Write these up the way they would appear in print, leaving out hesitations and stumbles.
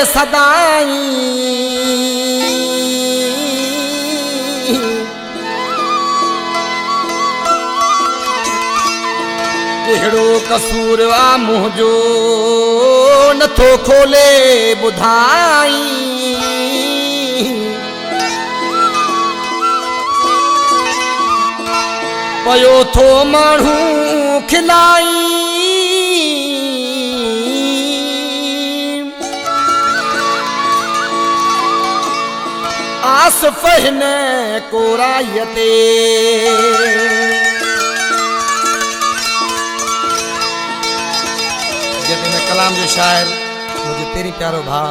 सदाई केड़ो कसूर आ मुझो नथो खोले बुधाई पयो थो मानू खिलाई आस फहन कोरायते जब मैं कलाम जो शायर मुझे तेरी प्यारो भा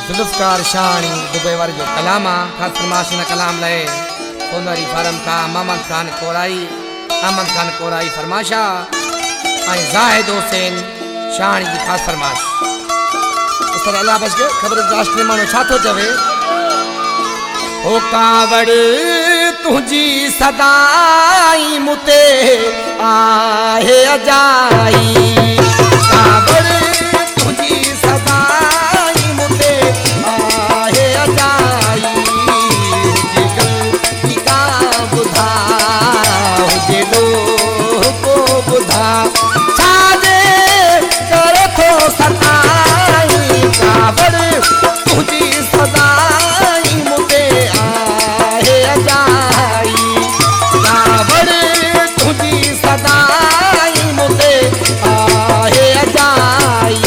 जुल्फकार शानी दुबई वाली जो कलाम आ खास फरमाश न कलाम लए सोनारी फारम का अहमद खान कोराई फरमाशा आई जाहिद हुसैन शानी की खास फरमाश उस तरह अल्लाह बस के खबर राष्ट्र मानो छातो चवे ओ कावड़ तुझी सदाई मुते आहे अजाई कावड़ तुझी सदाई मुते आहे अजाई बुधा छाजे करे थो सताई कावड़ तुझी सदाई मुते आहे अजाई कावड़ तुझी सदाई मुते आहे अजाई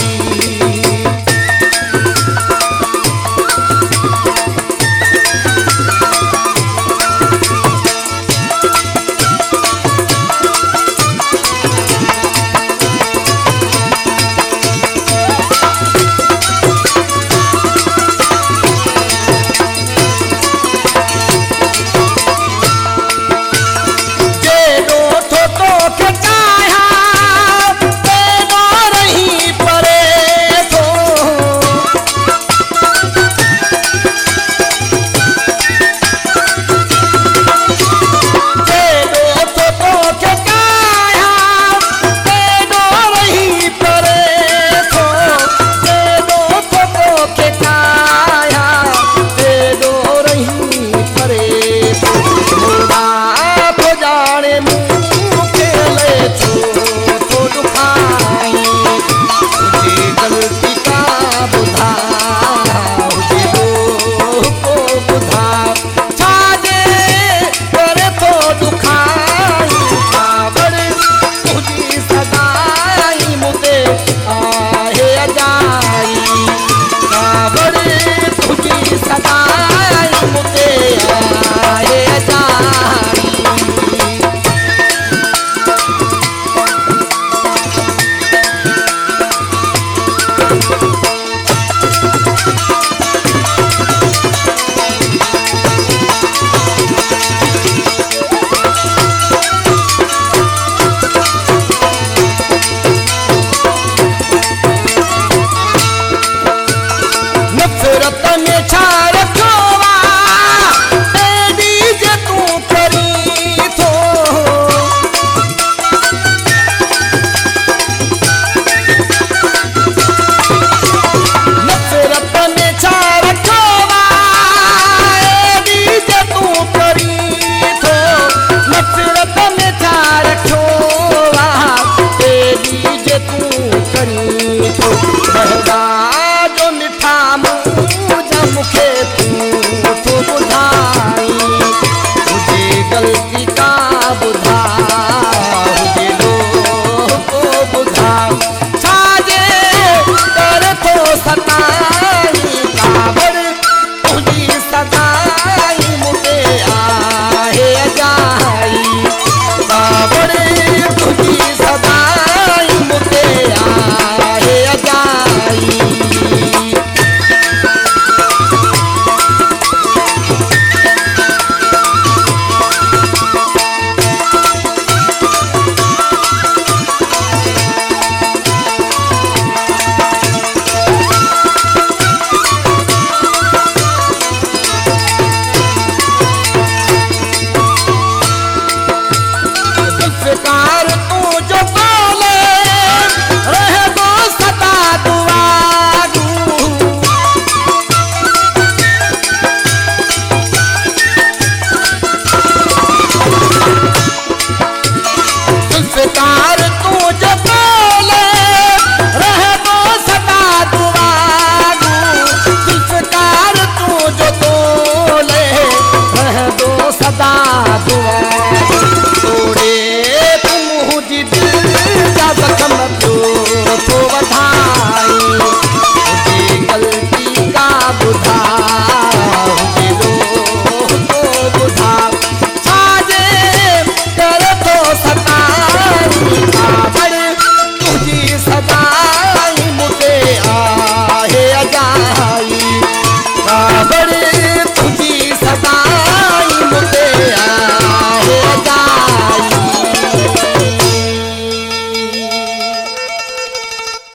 करी तो